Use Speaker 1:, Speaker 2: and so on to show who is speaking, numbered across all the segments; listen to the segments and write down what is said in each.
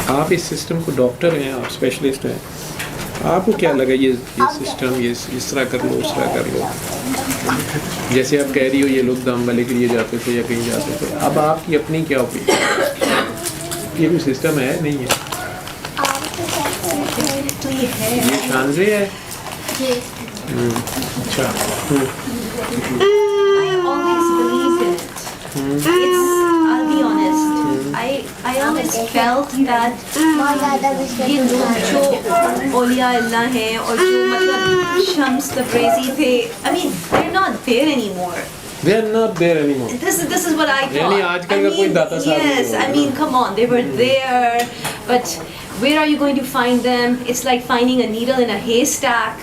Speaker 1: आप इस सिस्टम को, डॉक्टर हैं आप, स्पेशलिस्ट हैं, आपको क्या लगा ये सिस्टम, ये इस तरह कर लो उस तरह कर लो, जैसे आप कह रही हो ये लोग दाम वाले के लिए जाते थे या कहीं जाते थे, अब आपकी अपनी क्या ओपिनियन, ये कोई सिस्टम है नहीं है? ये शानजे है। अच्छा।
Speaker 2: I'll be honest. I always felt that ये लोग जो औलिया अल्लाह हैं और जो मतलब शम्स तब्रेज़ी थे, I mean they're not there anymore.
Speaker 1: They are not there anymore.
Speaker 2: This is what I thought.
Speaker 1: यानी आजकल का कोई दाता साहब नहीं
Speaker 2: Yes,
Speaker 1: होगा।
Speaker 2: I mean come on, they were there, but where are you going to find them? It's like finding a needle in a haystack.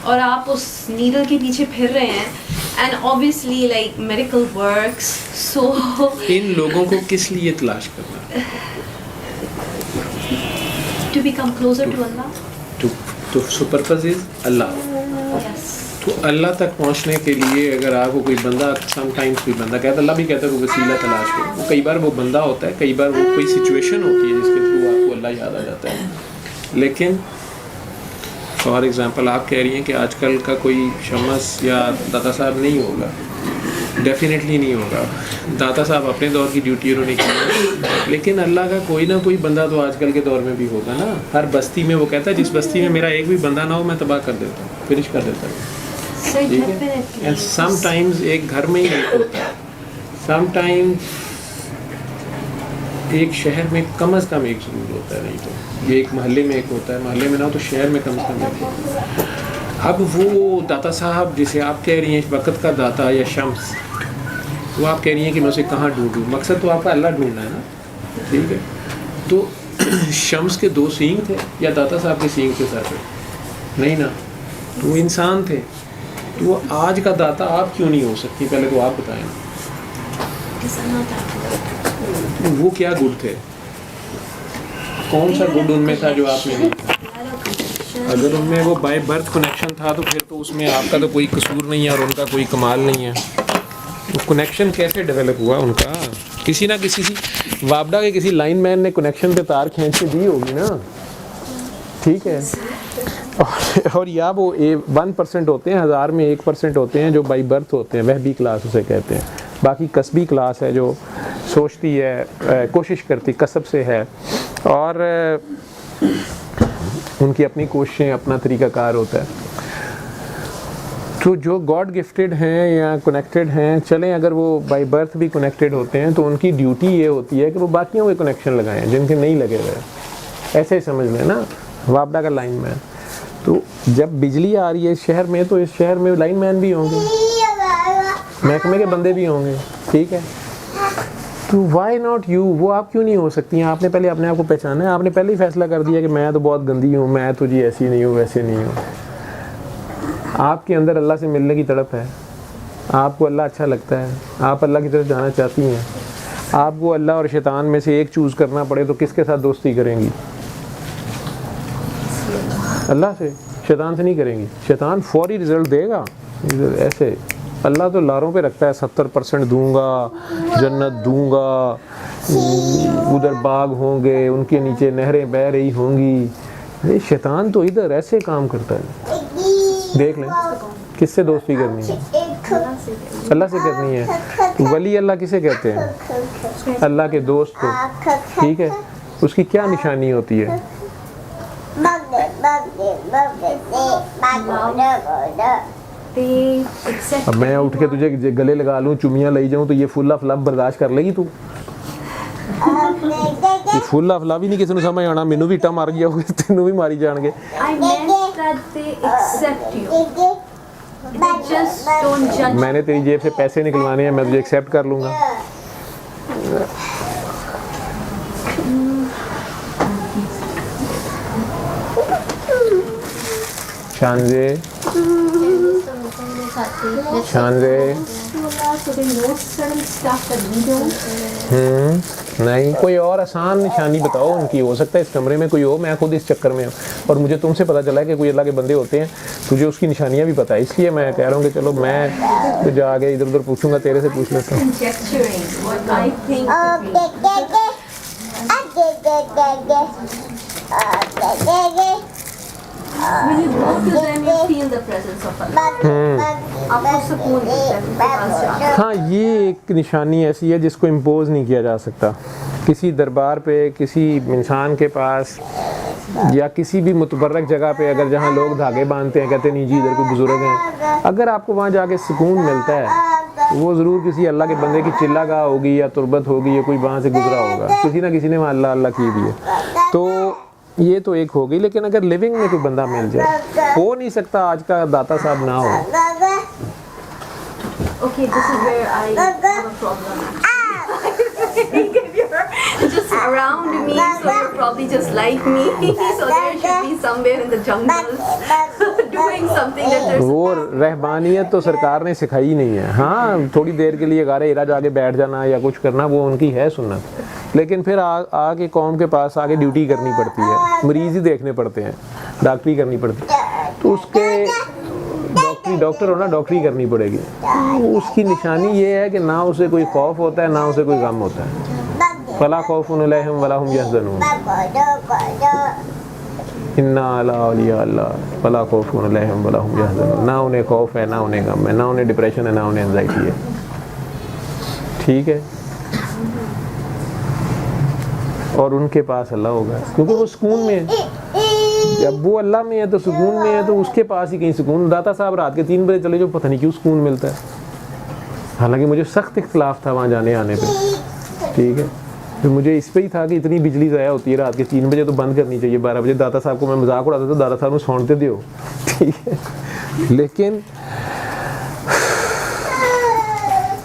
Speaker 2: और आप उस needle के पीछे फिर रहे हैं, and obviously like miracle works. So
Speaker 1: इन लोगों को किस लिए तलाश करना?
Speaker 2: to become closer to Allah.
Speaker 1: तो पर्पस इज अल्लाह।
Speaker 2: Yes.
Speaker 1: तो अल्लाह तक पहुंचने के लिए अगर आपको कोई बंदा, समटाइम्स कोई बंदा कहता, अल्लाह भी कहता है कोई वसीला तलाश करो, वो कई बार वो बंदा होता है, कई बार वो कोई सिचुएशन होती है जिसके थ्रू आपको अल्लाह याद आ जाता है। लेकिन फॉर एग्जांपल आप कह रही हैं कि आजकल का कोई शमस या दाता साहब नहीं होगा, डेफिनेटली नहीं होगा। दाता साहब अपने दौर की ड्यूटी उन्होंने की, लेकिन अल्लाह का कोई ना कोई बंदा तो आजकल के दौर में भी होगा ना। हर बस्ती में वो कहता है जिस बस्ती में मेरा एक भी बंदा ना हो मैं तबाह कर देता हूँ, फिनिश कर देता हूँ।
Speaker 2: So
Speaker 1: ठीक है।
Speaker 2: definitely.
Speaker 1: एंड समटाइम्स एक घर में ही एक होता है, समटाइम्स एक शहर में कम से कम एक जरूर होता है, नहीं तो ये एक मोहल्ले में एक होता है, मोहल्ले में ना हो तो शहर में कम से कम एक होता है। अब वो दाता साहब जिसे आप कह रही हैं इस वक्त का दाता या शम्स, वो आप कह रही हैं कि मैं उसे कहाँ ढूंढूं, मकसद तो आपका अल्लाह ढूंढना है ना, ठीक है। तो शम्स के दो सींग थे या दाता साहब के सींग थे सर पे? नहीं ना, तो वो इंसान थे। तो वो आज का दाता आप क्यों नहीं हो सकती, पहले तो आप बताएं।
Speaker 2: Because I'm not that good.
Speaker 1: वो क्या गुड थे, कौन सा गुड उनमें था जो आप में नहीं था? अगर उनमें वो बाय बर्थ कनेक्शन था तो फिर तो उसमें आपका तो कोई कसूर नहीं है और उनका कोई कमाल नहीं है। वो कनेक्शन कैसे डेवलप हुआ उनका? किसी ना किसी वापडा के किसी लाइनमैन ने कनेक्शन पे तार खींच के दी होगी ना, ठीक है। और या वो 1% होते हैं, 1000 में 1% होते हैं जो बाई बर्थ होते हैं, वह भी क्लास उसे कहते हैं। बाकी कसबी क्लास है जो सोचती है, कोशिश करती कसब से है, और उनकी अपनी कोशिशें, अपना तरीक़ाकार होता है। तो जो गॉड गिफ्टेड हैं या कनेक्टेड हैं, चलें अगर वो बाय बर्थ भी कनेक्टेड होते हैं तो उनकी ड्यूटी ये होती है कि वो बाकियों के कनेक्शन लगाएं जिनके नहीं लगे हुए। ऐसे ही समझ लें ना, वापडा का लाइनमैन। तो जब बिजली आ रही है इस शहर में, तो इस शहर में लाइनमैन भी होंगे, महकमे के बंदे भी होंगे, ठीक है। तो वाई नॉट यू? वो आप क्यों नहीं हो सकती हैं? आपने पहले अपने आप को पहचाना है, आपने पहले ही फैसला कर दिया कि मैं तो बहुत गंदी हूँ, मैं तो जी ऐसी नहीं हूँ, वैसे नहीं हूँ। आपके अंदर अल्लाह से मिलने की तड़प है, आपको अल्लाह अच्छा लगता है, आप अल्लाह की तरफ जाना चाहती हैं। आपको अल्लाह और शैतान में से एक चूज़ करना पड़े तो किसके साथ दोस्ती करेंगी? अल्लाह से, शैतान से नहीं करेंगी। शैतान फौरी रिजल्ट देगा, ऐसे अल्लाह तो लारों पे रखता है, 70% दूंगा, जन्नत दूंगा, उधर बाग होंगे, उनके नीचे नहरें बह रही होंगी। ये शैतान तो इधर ऐसे काम करता है। देख लें किससे दोस्ती करनी है, अल्लाह से करनी है। तो वली अल्लाह किसे कहते हैं? अल्लाह के दोस्त को, ठीक है। उसकी क्या निशानी होती है? अब मैं उठ के तुझे गले लगा लूं, चुमियां ले जाऊं, तो ये फुल्ला फलाप बर्दाश्त कर लेगी तू? ये फुल्ला फला भी नहीं किसी ਨੂੰ ਸਮਝ ਆਣਾ, ਮੈਨੂੰ ਵੀ ਇੱਟਾਂ ਮਾਰ ਜਾਓਗੇ, ਤੈਨੂੰ ਵੀ ਮਾਰੀ ਜਾਣਗੇ।
Speaker 2: I meant that they accept you. They just don't judge.
Speaker 1: मैंने तेरी जेब से पैसे निकलवाने हैं, मैं तुझे एक्सेप्ट कर लूँगा। शानजे, शानजे, नहीं कोई और आसान निशानी बताओ उनकी। हो सकता है इस कमरे में कोई हो, मैं खुद इस चक्कर में हूँ, और मुझे तुमसे पता चला है कि कोई अल्लाह के बंदे होते हैं, तुझे उसकी निशानियाँ भी पता है, इसलिए मैं कह रहा हूँ कि चलो मैं तो जाके इधर उधर पूछूंगा, तेरे से पूछ लेता हूँ।
Speaker 2: When you go to them, you feel the presence of Allah. आपको सुकून मिलता है उनके पास जाकर।
Speaker 1: हाँ, ये एक निशानी ऐसी है जिसको इम्पोज नहीं किया जा सकता। किसी दरबार पे, किसी इंसान के पास या किसी भी मुतबर्रक जगह पे अगर जहाँ लोग धागे बांधते हैं, कहते नहीं जी इधर कोई बुजुर्ग हैं, अगर आपको वहाँ जाके सुकून मिलता है, वो ज़रूर किसी अल्लाह के बंदे की चिल्लागाह होगी या तुरबत होगी या कोई वहाँ से गुजरा होगा, किसी ना किसी ने वहाँ अल्लाह अल्लाह की भी है। तो ये तो एक हो गई, लेकिन अगर लिविंग में कोई बंदा मिल जाए, हो नहीं सकता आज का दाता साहब ना हो।
Speaker 2: Okay, this is where I have a problem. You're just around me, so you're probably just like me. So there should be somewhere in the jungle doing something that there's.
Speaker 1: वो रहबानियत तो सरकार ने सिखाई नहीं है। हाँ, थोड़ी देर के लिए गारे इरा जाके बैठ जाना या कुछ करना, वो उनकी है सुन्नत, लेकिन फिर आके कौम के पास आके ड्यूटी करनी पड़ती है, मरीज ही देखने पड़ते हैं, डॉक्टरी करनी पड़ती है, तो उसके डॉक्टर होना डॉक्टरी करनी पड़ेगी। उसकी निशानी ये है कि ना उसे कोई खौफ होता है ना उसे कोई गम होता है। फला खौफुन अलैहिम वला हुम यहज़नून, इन्ना अला औलिया अल्लाह फला खौफुन अलैहिम वला हुम यहज़नून। ना उन्हें खौफ है, ना उन्हें गम है, ना उन्हें डिप्रेशन है, ना उन्हें एंजाइटी है। ठीक है, और उनके पास अल्लाह होगा क्योंकि वो सुकून में है। जब वो अल्लाह में है तो सुकून में है, तो उसके पास ही कहीं सुकून। दाता साहब रात के 3 बजे चले जाओ, पता नहीं क्यों सुकून मिलता है। हालांकि मुझे सख्त इख्तलाफ था वहाँ जाने आने पे, ठीक है, तो मुझे इस पे ही था कि इतनी बिजली ज़ाया होती है रात के 3 बजे, तो बंद करनी चाहिए। 12 बजे दाता साहब को मैं मजाक उड़ाता था, दाता साहब ने सौंटते दो, ठीक है। लेकिन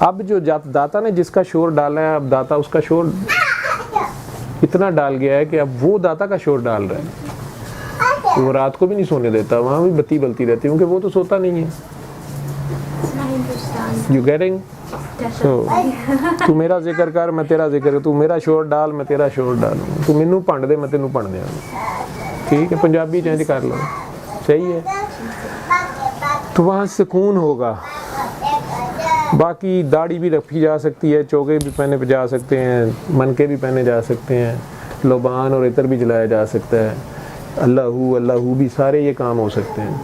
Speaker 1: अब जो दाता ने जिसका शोर डाला है, अब दाता उसका शोर इतना डाल गया है कि अब वो दाता का शोर डाल रहा है। वो रात को भी नहीं सोने देता, वहाँ भी बत्ती बलती रहती है, क्योंकि वो तो सोता नहीं है। You getting? तू मेरा जिक्र कर, मैं तेरा जिक्र कर, तू मेरा शोर डाल, मैं तेरा शोर डालूँ, तू मैनू भंड दे, मैं तेनू भंड दियाँ। ठीक है, पंजाबी चेंज कर लो, सही है। तो वहाँ सुकून होगा। बाकी दाढ़ी भी रखी जा सकती है, चौके भी पहने जा सकते हैं, मनके भी पहने जा सकते हैं, लोबान और इतर भी जलाया जा सकता है, अल्लाहू भी सारे ये काम हो सकते हैं।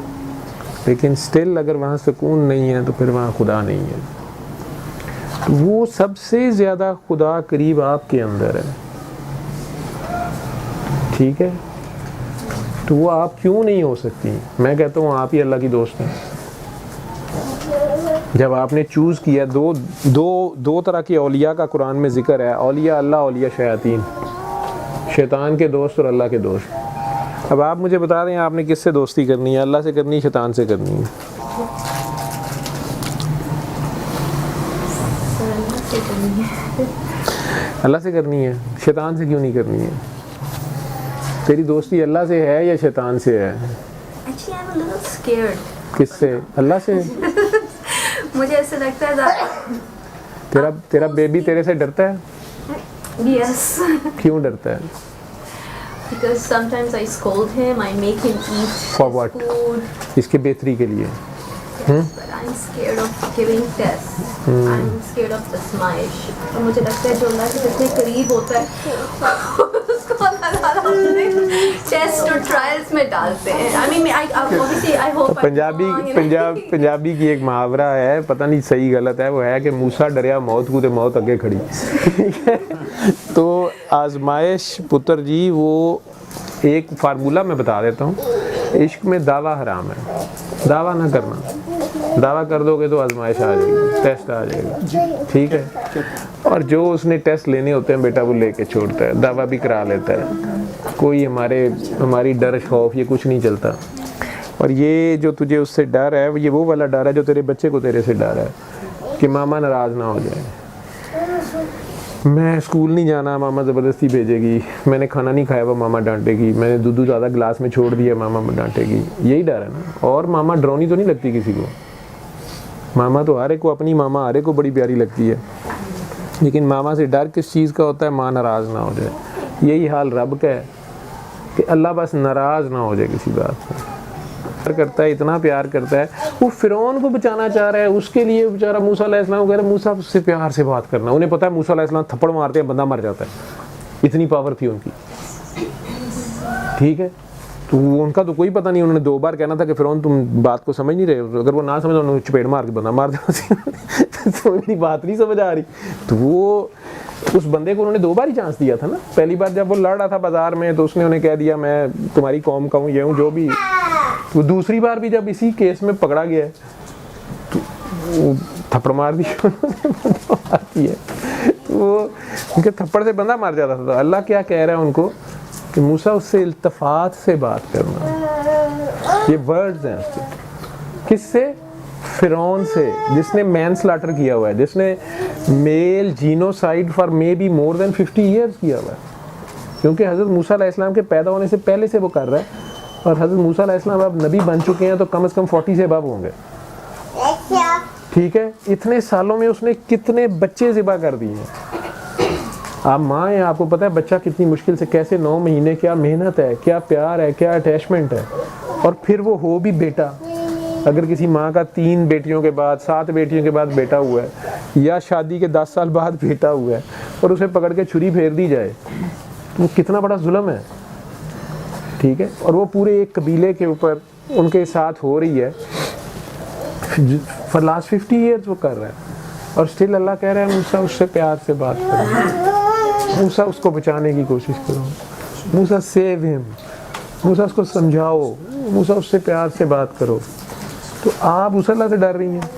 Speaker 1: लेकिन स्टिल अगर वहाँ सुकून नहीं है तो फिर वहाँ खुदा नहीं है। तो वो सबसे ज़्यादा खुदा करीब आपके अंदर है, ठीक है। तो वो आप क्यों नहीं हो सकती? मैं कहता हूँ आप ही अल्लाह की दोस्त हैं। जब आपने चूज़ किया, दो तरह की औलिया का कुरान में जिक्र है, औलिया अल्लाह, औलिया शयातीन, शैतान के दोस्त और अल्लाह के दोस्त। अब आप मुझे बता दें आपने किससे दोस्ती करनी है, अल्लाह से करनी है, शैतान से करनी है? अल्लाह से करनी है। शैतान से क्यों नहीं करनी है? तेरी दोस्ती अल्लाह से है या शैतान से है?
Speaker 2: Actually, I'm a little scared.
Speaker 1: किससे? अल्लाह से?
Speaker 2: मुझे ऐसे लगता है
Speaker 1: तेरा बेबी तेरे से डरता है?
Speaker 2: Yes.
Speaker 1: क्यों डरता है?
Speaker 2: Because sometimes I scold him, I make him eat
Speaker 1: For what?
Speaker 2: food.
Speaker 1: इसके बेहतरी के लिए।
Speaker 2: But I'm scared of giving tests. I'm scared of the smash. और मुझे लगता है जो अल्लाह के जितने करीब होता है उसको अल्लाह ताला अपने टेस्ट और ट्रायल्स में डालते हैं। I mean, obviously I hope
Speaker 1: Punjabi की एक मुहावरा है, पता नहीं सही गलत है, वो है कि मूसा डरिया मौत को ते मौत आगे खड़ी। तो आजमाइश पुत्र जी, वो एक फार्मूला मैं बता देता हूँ। इश्क में दावा हराम है, दावा ना करना। दावा कर दोगे तो आजमाइश आ जाएगी, टेस्ट आ जाएगा, ठीक है। और जो उसने टेस्ट लेने होते हैं बेटा वो लेके छोड़ता है, दावा भी करा लेता है। कोई हमारी डर खौफ ये कुछ नहीं चलता। और ये जो तुझे उससे डर है, ये वो वाला डर है जो तेरे बच्चे को तेरे से डर है कि मामा नाराज़ ना हो जाए। मैं स्कूल नहीं जाना, मामा ज़बरदस्ती भेजेगी। मैंने खाना नहीं खाया, वो मामा डांटेगी। मैंने दूध ज़्यादा गिलास में छोड़ दिया, मामा डांटेगी। यही डर है ना। और मामा डरौनी तो नहीं लगती किसी को। मामा तो हर एक को, अपनी मामा हर एक को बड़ी प्यारी लगती है, लेकिन मामा से डर किस चीज़ का होता है? माँ नाराज़ ना हो जाए। यही हाल रब का है कि अल्लाह बस नाराज़ ना हो जाए किसी बात से। प्यार करता है, इतना प्यार करता है। वो फिरौन को बचाना चाह रहा है, उसके लिए बेचारा मूसा अलैहिस्सलाम कह रहा है मूसा से प्यार से बात करना। उन्हें पता है मूसा अलैहिस्सलाम थप्पड़ मारते हैं बंदा मर जाता है, इतनी पावर थी उनकी, ठीक है। तो उनका तो कोई पता नहीं, उन्होंने 2 बार कहना था कि फिरौन तुम बात को समझ नहीं रहे हो, अगर वो ना समझ उन्होंने चपेट मार के बंदा मार देना तो मेरी बात नहीं समझ आ रही। तो वो उस बंदे को उन्होंने 2 बार ही चांस दिया था ना। पहली बार जब वो लड़ रहा था बाजार में तो उसने उन्हें कह दिया मैं तुम्हारी कौम का हूँ, ये हूँ, जो भी। तो दूसरी बार भी जब इसी केस में पकड़ा गया तो वो थप्पड़ मार दी आती है, तो वो उनके थप्पड़ से बंदा मार जाता था। तो अल्लाह क्या कह रहा है उनको कि मूसा उससे इल्तफात से बात करना। ये वर्ड्स हैं उसके, किससे? फिरौन से, जिसने मैन स्लाटर किया हुआ है, जिसने male genocide for maybe more than 50 years किया हुआ है। क्योंकि हज़रत मूसा अलैहिस्सलाम के पैदा होने से पहले से वो कर रहा है, और हज़रत मूसा अलैहिस्सलाम अब नबी बन चुके हैं तो कम से कम 40 से अबव होंगे, ठीक है। इतने सालों में उसने कितने बच्चे ज़िबा कर दिए हैं। आप माँ हैं, आपको पता है बच्चा कितनी मुश्किल से, कैसे 9 महीने, क्या मेहनत है, क्या प्यार है, क्या अटैचमेंट है, और फिर वो हो भी बेटा। अगर किसी माँ का 3 बेटियों के बाद 7 बेटियों के बाद बेटा हुआ है, या शादी के 10 साल बाद बेटा हुआ है, और उसे पकड़ के छुरी फेर दी जाए, तो वो कितना बड़ा जुल्म है, ठीक है। और वो पूरे एक कबीले के ऊपर उनके साथ हो रही है, फॉर लास्ट 50 ईयर्स वो कर रहा है, और स्टिल अल्लाह कह रहा है मूसा उससे प्यार से बात करो, मूसा उसको बचाने की कोशिश करो, मूसा सेव हिम, मूसा उसको समझाओ, मूसा उससे प्यार से बात करो। तो आप उस अल्लाह से डर रही हैं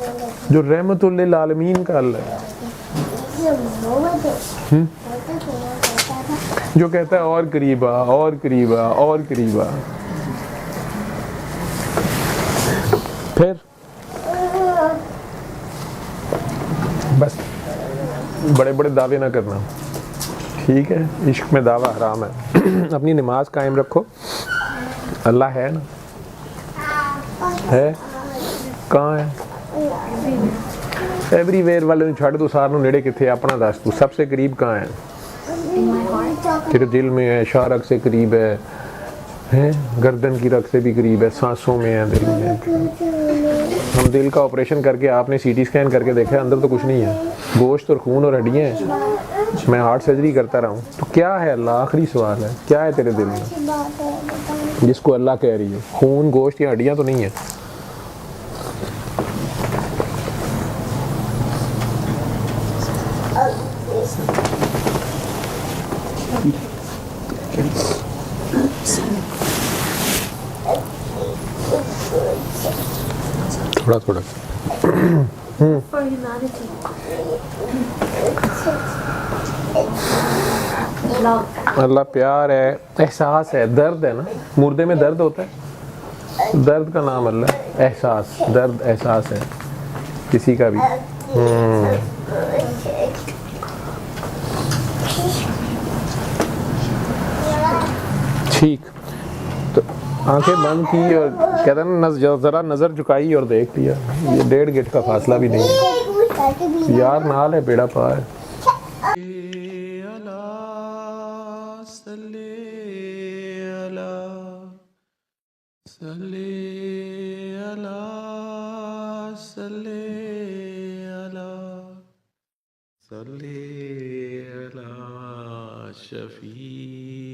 Speaker 1: जो रहमतुल लिल आलमीन का अल्लाह है, जो कहता है और करीबा और करीबा और करीबा। फिर बस बड़े बड़े दावे ना करना, ठीक है। इश्क में दावा हराम है। अपनी नमाज कायम रखो, अल्लाह है ना, है, कहाँ है? एवरीवेयर वाले छड़ दो, सार नेड़े किथे, अपना दस तू सबसे करीब कहाँ है? तेरे दिल में है, शारक से करीब है, गर्दन की रग से भी करीब है, सांसों में है, दिल में। हम दिल का ऑपरेशन करके, आपने सीटी स्कैन करके देखा, अंदर तो कुछ नहीं है, गोश्त और खून और हड्डियाँ हैं। मैं हार्ट सर्जरी करता रहा हूँ, तो क्या है अल्लाह? आखिरी सवाल है, क्या है तेरे दिल में जिसको अल्लाह कह रही है? खून, गोश्त या हड्डियाँ तो नहीं है। थोड़ा थोड़ा
Speaker 3: For humanity. Love.
Speaker 1: अल्लाह प्यार है, एहसास है, दर्द है ना, मुर्दे में दर्द होता है, दर्द का नाम अल्लाह है। एहसास, दर्द एहसास है किसी का भी। ठीक, तो आंखें बंद की और कहते हैं ना, ज़रा नज़र झुकाई और देख लिया, ये 1.5 गिट का फासला भी नहीं है यार, नाल है बेड़ा पार। शफीना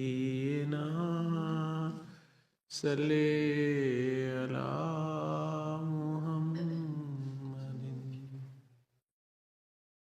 Speaker 1: सल्ले अला